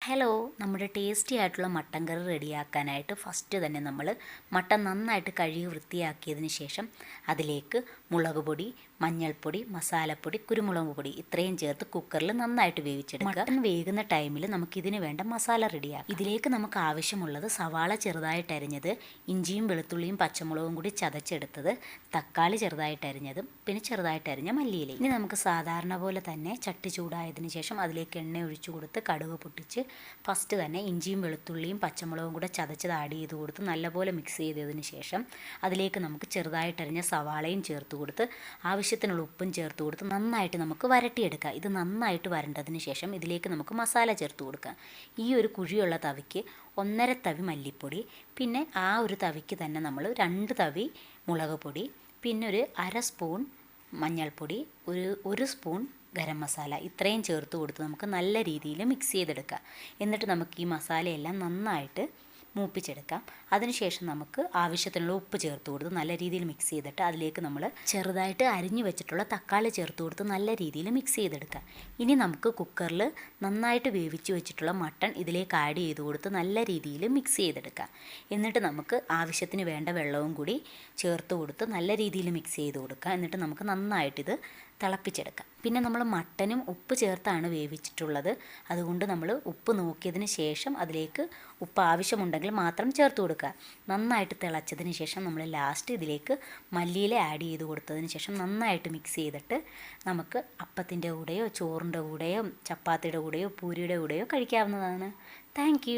Hello, നമ്മുടെ tasty ആയിട്ടുള്ള mutton കറി റെഡിയാക്കാനായിട്ട് first തന്നെ നമ്മൾ മട്ടൻ നന്നായിട്ട് കഴുകി വൃത്തിയാക്കിയതിന് ശേഷം അതിലേക്ക് മുളക് പൊടി, മഞ്ഞൾപ്പൊടി, മസാലപ്പൊടി, കുരുമുളക് പൊടി ഇത്രയും ചേർത്ത് കുക്കറിൽ നന്നായിട്ട് വേവിച്ചെടുക്കുക. മട്ടൻ വേകുന്ന ടൈമിൽ നമുക്കിതിന് വേണ്ട മസാല റെഡിയാക്കാം. ഇതിലേക്ക് നമുക്ക് ആവശ്യമുള്ളത് സവാള ചെറുതായിട്ട് അരിഞ്ഞത്, ഇഞ്ചിയും വെളുത്തുള്ളിയും പച്ചമുളകും കൂടി ചതച്ചെടുത്തത്, തക്കാളി ചെറുതായിട്ട് അരിഞ്ഞതും, പിന്നെ ചെറുതായിട്ട് അരിഞ്ഞ മല്ലിയില. ഇനി നമുക്ക് സാധാരണ പോലെ തന്നെ ചട്ടി ചൂടായതിന് ശേഷം അതിലേക്ക് എണ്ണ ഒഴിച്ചു കൊടുത്ത് കടുക് പൊട്ടിച്ച് ഫസ്റ്റ് തന്നെ ഇഞ്ചിയും വെളുത്തുള്ളിയും പച്ചമുളകും കൂടെ ചതച്ചത് ആഡ് ചെയ്ത് കൊടുത്ത് നല്ലപോലെ മിക്സ് ചെയ്തതിന് ശേഷം അതിലേക്ക് നമുക്ക് ചെറുതായിട്ടരിഞ്ഞ സവാളയും ചേർത്ത് കൊടുത്ത് ആവശ്യത്തിനുള്ള ഉപ്പും ചേർത്ത് കൊടുത്ത് നന്നായിട്ട് നമുക്ക് വരട്ടിയെടുക്കാം. ഇത് നന്നായിട്ട് വരണ്ടതിന് ശേഷം ഇതിലേക്ക് നമുക്ക് മസാല ചേർത്ത് കൊടുക്കാം. ഈ ഒരു കുഴിയുള്ള തവിക്ക് 1.5 തവി മല്ലിപ്പൊടി, പിന്നെ ആ ഒരു തവിക്ക് തന്നെ നമ്മൾ 2 തവി മുളക് പൊടി, പിന്നെ ഒരു 1/2 സ്പൂൺ മഞ്ഞൾപ്പൊടി, ഒരു സ്പൂൺ ഗരം മസാല ഇത്രയും ചേർത്ത് കൊടുത്ത് നമുക്ക് നല്ല രീതിയിൽ മിക്സ് ചെയ്തെടുക്കാം. എന്നിട്ട് നമുക്ക് ഈ മസാലയെല്ലാം നന്നായിട്ട് മൂപ്പിച്ചെടുക്കാം. അതിനുശേഷം നമുക്ക് ആവശ്യത്തിനുള്ള ഉപ്പ് ചേർത്ത് കൊടുത്ത് നല്ല രീതിയിൽ മിക്സ് ചെയ്തിട്ട് അതിലേക്ക് നമ്മൾ ചെറുതായിട്ട് അരിഞ്ഞു വെച്ചിട്ടുള്ള തക്കാളി ചേർത്ത് കൊടുത്ത് നല്ല രീതിയിൽ മിക്സ് ചെയ്തെടുക്കാം. ഇനി നമുക്ക് കുക്കറിൽ നന്നായിട്ട് വേവിച്ച് വെച്ചിട്ടുള്ള മട്ടൺ ഇതിലേക്ക് ആഡ് ചെയ്ത് കൊടുത്ത് നല്ല രീതിയിൽ മിക്സ് ചെയ്തെടുക്കാം. എന്നിട്ട് നമുക്ക് ആവശ്യത്തിന് വേണ്ട വെള്ളവും കൂടി ചേർത്ത് കൊടുത്ത് നല്ല രീതിയിൽ മിക്സ് ചെയ്ത് കൊടുക്കാം. എന്നിട്ട് നമുക്ക് നന്നായിട്ടിത് തിളപ്പിച്ചെടുക്കാം. പിന്നെ നമ്മൾ മട്ടനും ഉപ്പ് ചേർത്താണ് വേവിച്ചിട്ടുള്ളത്. അതുകൊണ്ട് നമ്മൾ ഉപ്പ് നോക്കിയതിന് ശേഷം അതിലേക്ക് ഉപ്പ് ആവശ്യമുണ്ടെങ്കിൽ മാത്രം ചേർത്ത് കൊടുക്കുക. നന്നായിട്ട് തിളച്ചതിന് ശേഷം നമ്മൾ ലാസ്റ്റ് ഇതിലേക്ക് മല്ലിയില ആഡ് ചെയ്ത് കൊടുത്തതിന് ശേഷം നന്നായിട്ട് മിക്സ് ചെയ്തിട്ട് നമുക്ക് അപ്പത്തിൻ്റെ കൂടെയോ ചോറിൻ്റെ കൂടെയോ ചപ്പാത്തിയുടെ കൂടെയോ പൂരിയുടെ കൂടെയോ കഴിക്കാവുന്നതാണ്. താങ്ക്